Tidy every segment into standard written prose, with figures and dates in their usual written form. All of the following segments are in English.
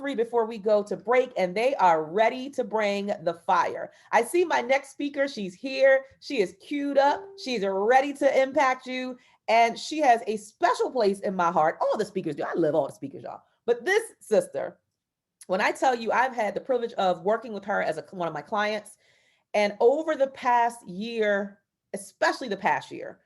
three before we go to break, and they are ready to bring the fire. I see my next speaker. She's here. She is queued up. She's ready to impact you. And she has a special place in my heart. All the speakers do. I love all the speakers, y'all. But this sister, when I tell you, I've had the privilege of working with her as one of my clients. And over the past year, especially the past year,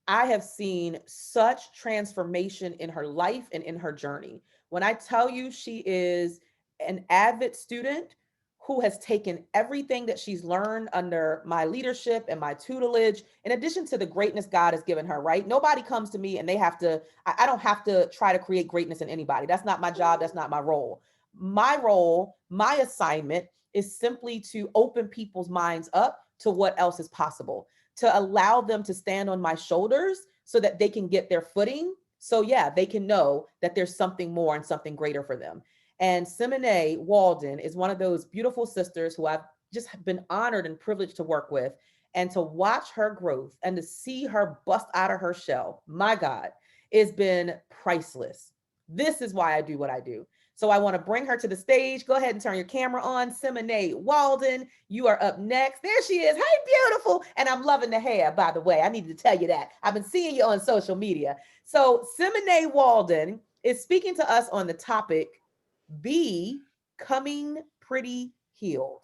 I have seen such transformation in her life and in her journey. When I tell you she is an avid student who has taken everything that she's learned under my leadership and my tutelage, in addition to the greatness God has given her, right? Nobody comes to me and they have to, I don't have to try to create greatness in anybody. That's not my job. That's not my role. My role, my assignment is simply to open people's minds up to what else is possible, to allow them to stand on my shoulders so that they can get their footing. So yeah, they can know that there's something more and something greater for them. And Simone Walden is one of those beautiful sisters who I've just been honored and privileged to work with, and to watch her growth and to see her bust out of her shell. My God, it's been priceless. This is why I do what I do. So I want to bring her to the stage. Go ahead and turn your camera on. Simone Walden, you are up next. There she is. Hey, beautiful. And I'm loving the hair, by the way. I needed to tell you that. I've been seeing you on social media. So Simone Walden is speaking to us on the topic, Be Coming Pretty Healed.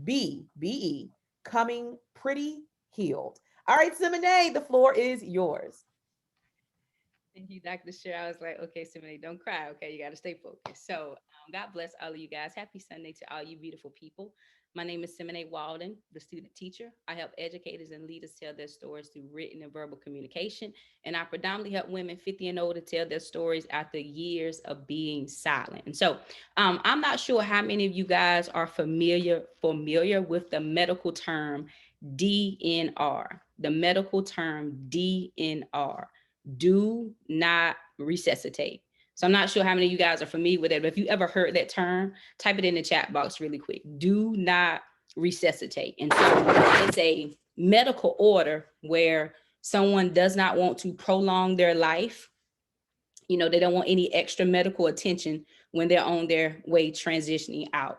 B-E, Coming Pretty Healed. All right, Simone, the floor is yours. Thank you, Dr. Sher. I was like, okay, Simone, don't cry. Okay, you got to stay focused. So, God bless all of you guys. Happy Sunday to all you beautiful people. My name is Simone Walden, the student teacher. I help educators and leaders tell their stories through written and verbal communication. And I predominantly help women 50 and older tell their stories after years of being silent. And so, I'm not sure how many of you guys are familiar with the medical term DNR, the medical term DNR. Do not resuscitate. So I'm not sure how many of you guys are familiar with it, but if you ever heard that term, type it in the chat box really quick. Do not resuscitate. And so it's a medical order where someone does not want to prolong their life. You know, they don't want any extra medical attention when they're on their way transitioning out.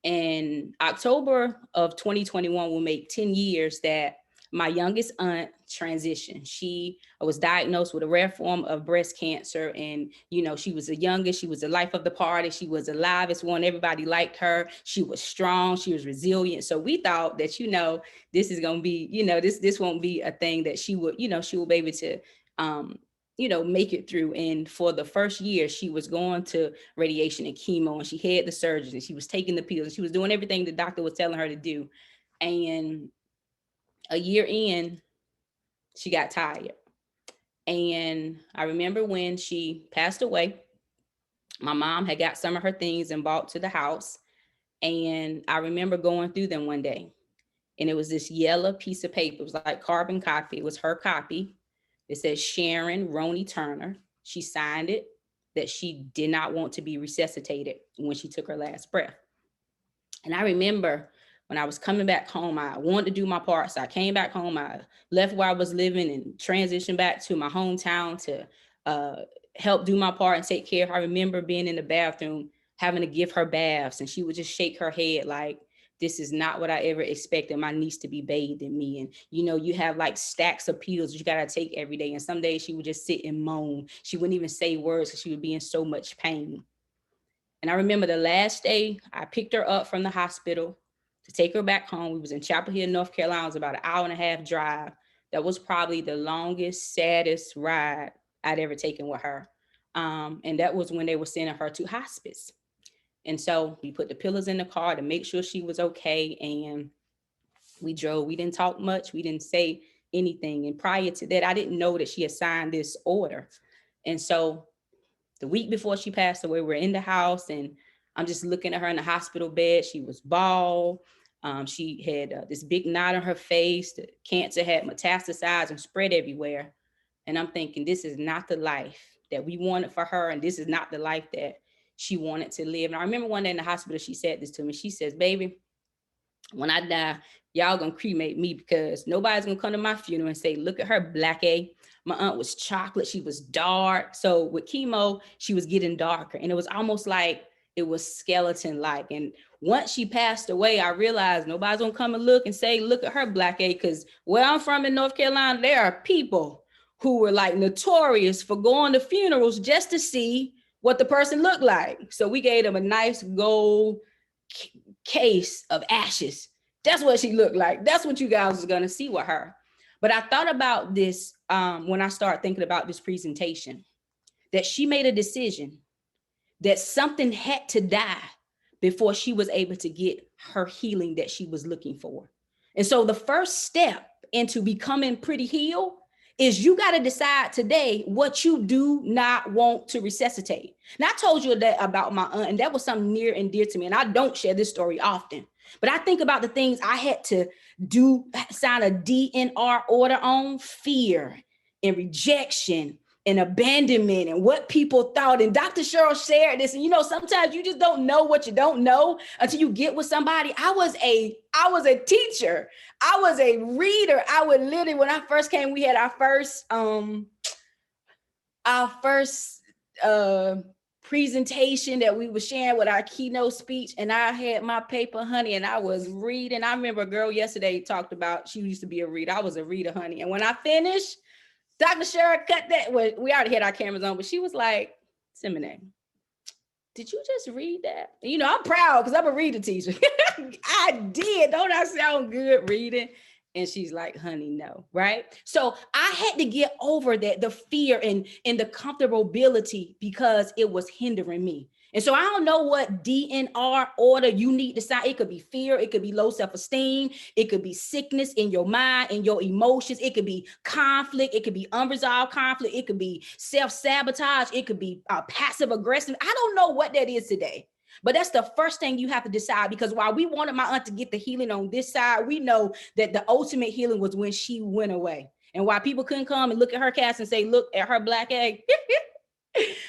And October of 2021 will make 10 years that my youngest aunt transitioned. She was diagnosed with a rare form of breast cancer. And, you know, she was the youngest. She was the life of the party. She was the livest one. Everybody liked her. She was strong. She was resilient. So we thought that, you know, this is going to be, you know, this won't be a thing that she would, you know, she will be able to, you know, make it through. And for the first year, she was going to radiation and chemo, and she had the surgeries, and she was taking the pills, and she was doing everything the doctor was telling her to do. And a year in, she got tired. And I remember when she passed away, my mom had got some of her things and brought to the house. And I remember going through them one day, and it was this yellow piece of paper. It was like carbon copy. It was her copy. It says Sharon Roney Turner. She signed it that she did not want to be resuscitated when she took her last breath. And I remember when I was coming back home, I wanted to do my part. So I came back home. I left where I was living and transitioned back to my hometown to help do my part and take care of her. I remember being in the bathroom, having to give her baths, and she would just shake her head like, this is not what I ever expected my niece to be bathed in me. And, you know, you have like stacks of pills that you got to take every day. And some days she would just sit and moan. She wouldn't even say words because she would be in so much pain. And I remember the last day I picked her up from the hospital to take her back home. We was in Chapel Hill, North Carolina. It was about an hour and a half drive. That was probably the longest, saddest ride I'd ever taken with her. And that was when they were sending her to hospice. And so we put the pillows in the car to make sure she was okay. And we drove. We didn't talk much. We didn't say anything. And prior to that, I didn't know that she had signed this order. And so the week before she passed away, we're in the house, and I'm just looking at her in the hospital bed. She was bald. She had this big knot on her face. The cancer had metastasized and spread everywhere. And I'm thinking, this is not the life that we wanted for her. And this is not the life that she wanted to live. And I remember one day in the hospital, she said this to me. She says, baby, when I die, y'all gonna cremate me, because nobody's gonna come to my funeral and say, look at her, Black A. My aunt was chocolate. She was dark. So with chemo, she was getting darker. And it was almost like it was skeleton-like. And once she passed away, I realized nobody's gonna come and look and say, look at her black egg. Because where I'm from in North Carolina, there are people who were like notorious for going to funerals just to see what the person looked like. So we gave them a nice gold case of ashes. That's what she looked like. That's what you guys are gonna see with her. But I thought about this when I started thinking about this presentation, that she made a decision that something had to die before she was able to get her healing that she was looking for. And so the first step into becoming pretty healed is you got to decide today what you do not want to resuscitate. And I told you that about my aunt, and that was something near and dear to me. And I don't share this story often, but I think about the things I had to do, sign a DNR order on: fear and rejection and abandonment and what people thought. And Dr. Cheryl shared this. And you know, sometimes you just don't know what you don't know until you get with somebody. I was a teacher. I was a reader. I would literally, when I first came, we had our first presentation that we were sharing with our keynote speech. And I had my paper, honey, and I was reading. I remember a girl yesterday talked about, she used to be a reader. I was a reader, honey. And when I finished, Dr. Cheryl cut that. Well, we already had our cameras on, but she was like, Simone, did you just read that? And, you know, I'm proud because I'm a reader teacher. I did. Don't I sound good reading? And she's like, honey, no, right? So I had to get over that, the fear and the comfortability, because it was hindering me. And so I don't know what DNR order you need to sign. It could be fear. It could be low self-esteem. It could be sickness in your mind and your emotions. It could be conflict. It could be unresolved conflict. It could be self-sabotage. It could be passive aggressive. I don't know what that is today. But that's the first thing you have to decide, because while we wanted my aunt to get the healing on this side, we know that the ultimate healing was when she went away. And while people couldn't come and look at her cast and say, look at her black egg,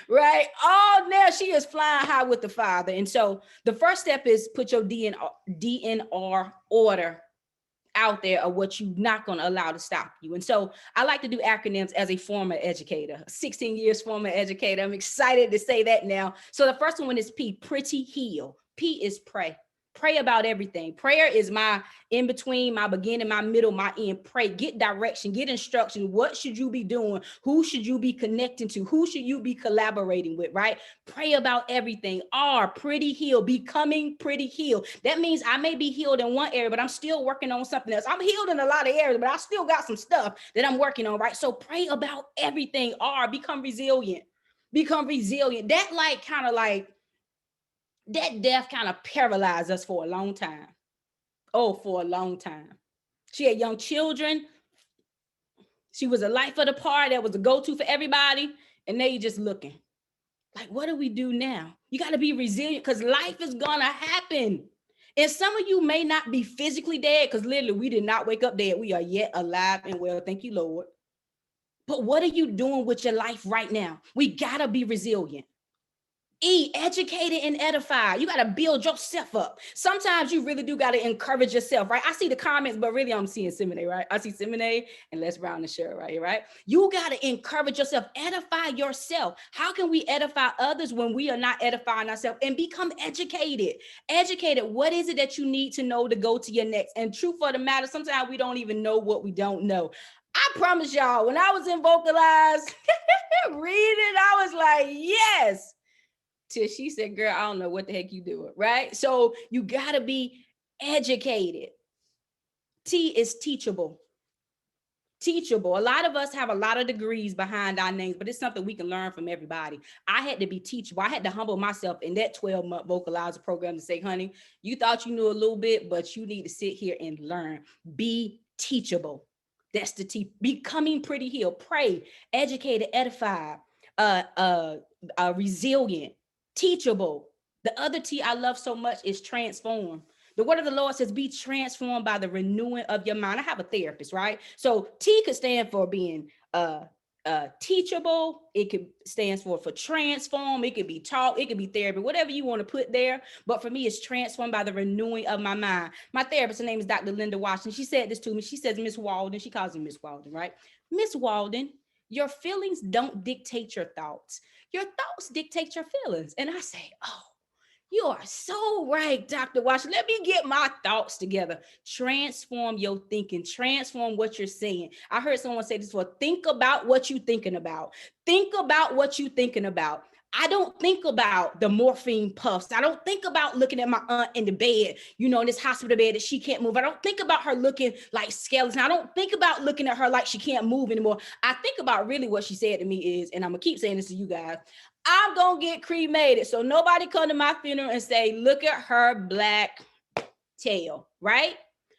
right? Oh, now she is flying high with the Father. And so the first step is put your DNR order out there of what you're not going to allow to stop you. And so I like to do acronyms as a former educator, 16 years former educator. I'm excited to say that now. So the first one is P, pretty heal. P is pray. Pray about everything. Prayer is my in between, my beginning, my middle, my end. Pray, get direction, get instruction. What should you be doing? Who should you be connecting to? Who should you be collaborating with, right? Pray about everything. R, pretty healed, becoming pretty healed. That means I may be healed in one area, but I'm still working on something else. I'm healed in a lot of areas, but I still got some stuff that I'm working on, right? So pray about everything. R, become resilient. Become resilient. That that death kind of paralyzed us for a long time. Oh, for a long time. She had young children. She was a life of the party that was a go-to for everybody. And now you're just looking like, what do we do now? You got to be resilient, because life is going to happen. And some of you may not be physically dead, because literally we did not wake up dead. We are yet alive and well. Thank you, Lord. But what are you doing with your life right now? We got to be resilient. E, educated and edified. You got to build yourself up. Sometimes you really do got to encourage yourself, right? I see the comments, but really I'm seeing Simone, right? I see Simone and Les Brown and Cheryl right here, right? You got to encourage yourself, edify yourself. How can we edify others when we are not edifying ourselves? And become educated. Educated. What is it that you need to know to go to your next? And truth for the matter, sometimes we don't even know what we don't know. I promise y'all, when I was in Vocalize reading, I was like, yes. Till she said, girl, I don't know what the heck you doing, right? So you got to be educated. T is teachable. Teachable. A lot of us have a lot of degrees behind our names, but it's something we can learn from everybody. I had to be teachable. I had to humble myself in that 12-month Vocalizer program to say, honey, you thought you knew a little bit, but you need to sit here and learn. Be teachable. That's the T. Becoming pretty healed. Pray, educated, edified, resilient, teachable. The other T I love so much is transform. The word of the Lord says, be transformed by the renewing of your mind. I have a therapist, right? So T could stand for being teachable. It could stand for transform. It could be talk. It could be therapy, whatever you want to put there. But for me, it's transformed by the renewing of my mind. My therapist, her name is Dr. Linda Washington. She said this to me. She says, Miss Walden, she calls me Miss Walden, right? Miss Walden, your feelings don't dictate your thoughts. Your thoughts dictate your feelings. And I say, oh, You are so right, Dr. Wash. Let me get my thoughts together. Transform your thinking. Transform what you're saying. I heard someone say this before. Think about what you're thinking about. Think about what you're thinking about. I don't think about the morphine puffs. I don't think about looking at my aunt in the bed, in this hospital bed that she can't move. I don't think about her looking like skeleton. I don't think about looking at her like she can't move anymore. I think about really what she said to me is, and I'm going to keep saying this to you guys, I'm going to get cremated. So nobody come to my funeral and say, look at her black tail, right?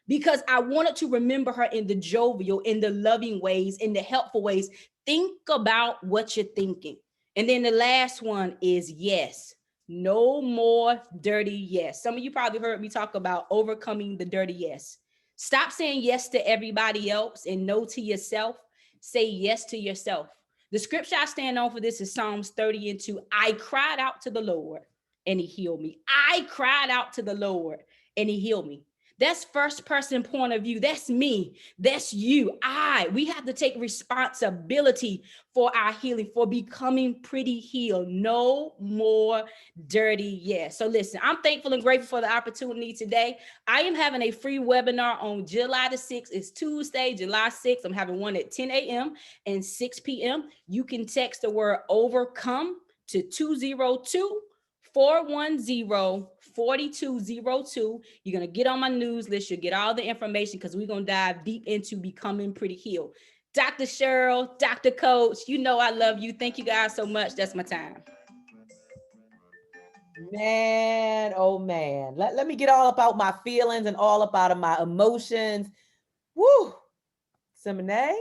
Because I wanted to remember her in the jovial, in the loving ways, in the helpful ways. Think about what you're thinking. And then the last one is yes. No more dirty yes. Some of you probably heard me talk about overcoming the dirty yes. Stop saying yes to everybody else and no to yourself. Say yes to yourself. The scripture I stand on for this is Psalms 30:2. I cried out to the Lord and he healed me. I cried out to the Lord and he healed me. That's first person point of view. That's me. That's you. We have to take responsibility for our healing, for becoming pretty healed. No more dirty yes. So listen, I'm thankful and grateful for the opportunity today. I am having a free webinar on July the 6th. It's Tuesday, July 6th. I'm having one at 10 a.m. and 6 p.m. You can text the word overcome to 202-410-4202. You're going to get on my news list. You'll get all the information because we're going to dive deep into becoming pretty healed. Dr. Cheryl, Dr. Coach, I love you. Thank you guys so much. That's my time. Man, oh man. Let me get all about my feelings and all about my emotions. Woo! Simone?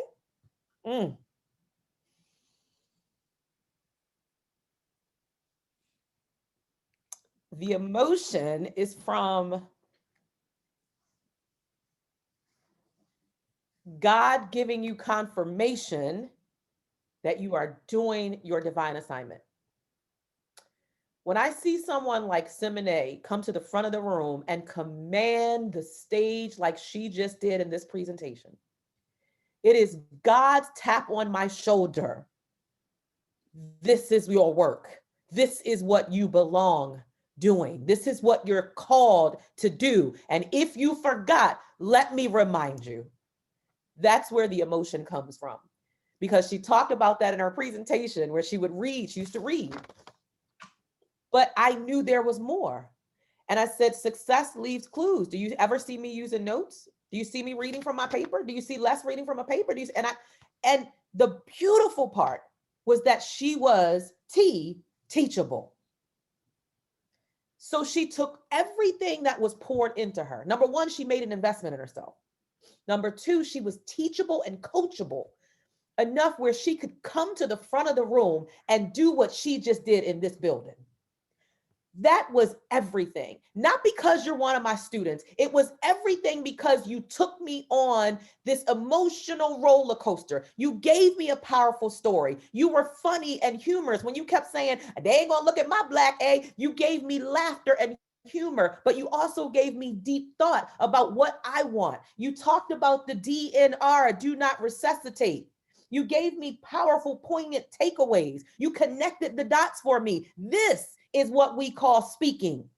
The emotion is from God giving you confirmation that you are doing your divine assignment. When I see someone like Simone come to the front of the room and command the stage like she just did in this presentation, it is God's tap on my shoulder. This is your work. This is what you belong doing. This is what you're called to do. And if you forgot, let me remind you. That's where the emotion comes from. Because she talked about that in her presentation where she would read, she used to read. But I knew there was more. And I said, success leaves clues. Do you ever see me using notes? Do you see me reading from my paper? Do you see Les reading from a paper? And the beautiful part was that she was teachable. So she took everything that was poured into her. Number one, she made an investment in herself. Number two, she was teachable and coachable enough where she could come to the front of the room and do what she just did in this building. That was everything. Not because you're one of my students. It was everything because you took me on this emotional roller coaster. You gave me a powerful story. You were funny and humorous when you kept saying, they ain't gonna look at my black A. You gave me laughter and humor, but you also gave me deep thought about what I want. You talked about the DNR, do not resuscitate. You gave me powerful, poignant takeaways. You connected the dots for me. This is what we call speaking.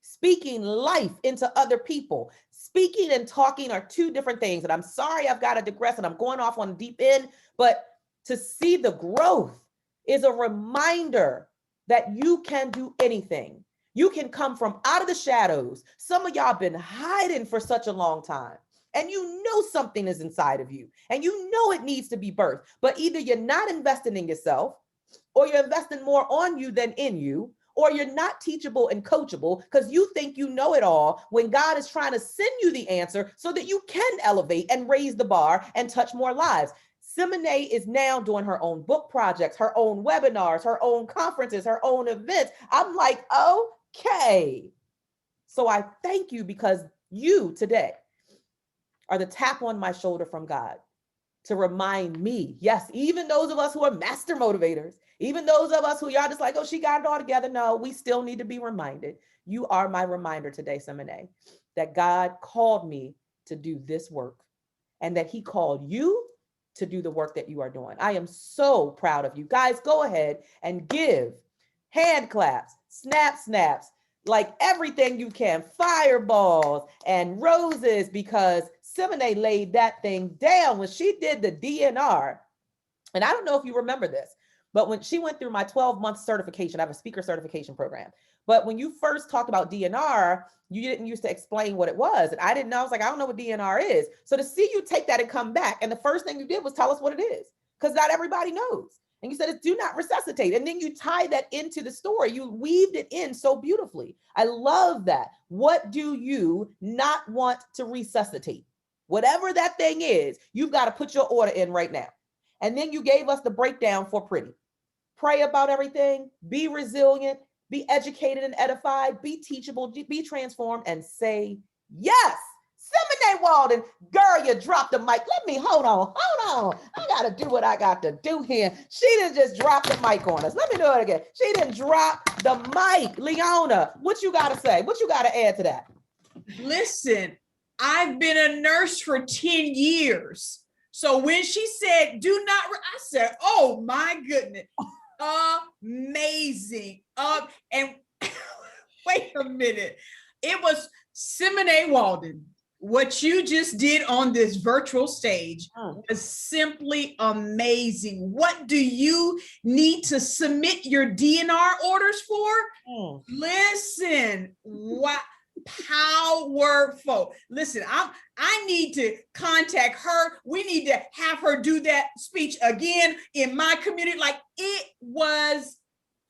Speaking life into other people. Speaking and talking are two different things. And I'm sorry I've got to digress and I'm going off on the deep end, but to see the growth is a reminder that you can do anything. You can come from out of the shadows. Some of y'all been hiding for such a long time. And you know something is inside of you. And you know it needs to be birthed. But either you're not investing in yourself, or you're investing more on you than in you, or you're not teachable and coachable because you think you know it all when God is trying to send you the answer so that you can elevate and raise the bar and touch more lives. Simone is now doing her own book projects, her own webinars, her own conferences, her own events. I'm like, okay. So I thank you because you today are the tap on my shoulder from God to remind me, yes, even those of us who are master motivators, even those of us who y'all just like, oh, she got it all together. No, we still need to be reminded. You are my reminder today, Simone, that God called me to do this work and that he called you to do the work that you are doing. I am so proud of you. Guys, go ahead and give hand claps, snap snaps, like everything you can, fireballs and roses, because Simone laid that thing down when she did the DNR. And I don't know if you remember this, but when she went through my 12-month certification, I have a speaker certification program. But when you first talked about DNR, you didn't used to explain what it was. And I didn't know. I was like, I don't know what DNR is. So to see you take that and come back, and the first thing you did was tell us what it is, because not everybody knows. And you said it's do not resuscitate. And then you tied that into the story. You weaved it in so beautifully. I love that. What do you not want to resuscitate? Whatever that thing is, you've got to put your order in right now. And then you gave us the breakdown for pretty. Pray about everything, be resilient, be educated and edified, be teachable, be transformed, and say yes. Simone Walden, girl, you dropped the mic. Let me, hold on. I got to do what I got to do here. She didn't just drop the mic on us. Let me do it again. She didn't drop the mic. Leona, what you got to say? What you got to add to that? Listen, I've been a nurse for 10 years. So when she said, do not, I said, oh my goodness, amazing. And wait a minute. It was Simone Walden. What you just did on this virtual stage was simply amazing. What do you need to submit your DNR orders for? Listen, wow. Powerful. Listen, I need to contact her. We need to have her do that speech again in my community. Like, it was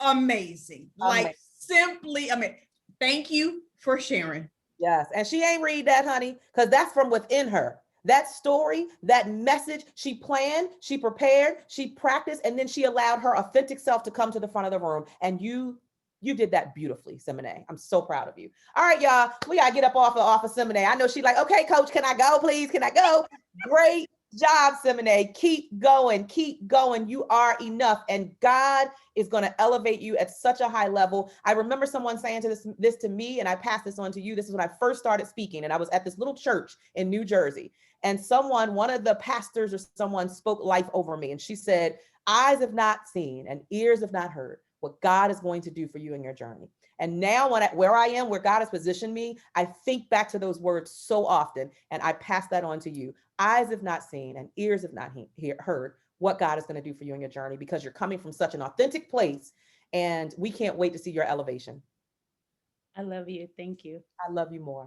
amazing. Like, simply, I mean, thank you for sharing. Yes. And she ain't read that, honey, because that's from within her. That story, that message, she planned, she prepared, she practiced, and then she allowed her authentic self to come to the front of the room. And you did that beautifully, Simone. I'm so proud of you. All right, y'all, we gotta get up off of Simone. I know she's like, okay, coach, can I go, please? Can I go? Great job, Simone. Keep going, keep going. You are enough, and God is going to elevate you at such a high level. I remember someone saying this to me, and I passed this on to you. This is when I first started speaking, and I was at this little church in New Jersey, and one of the pastors or someone spoke life over me, and she said, eyes have not seen and ears have not heard what God is going to do for you in your journey. And now where I am, where God has positioned me, I think back to those words so often, and I pass that on to you. Eyes have not seen and ears have not heard what God is going to do for you in your journey, because you're coming from such an authentic place, and we can't wait to see your elevation. I love you. Thank you. I love you more.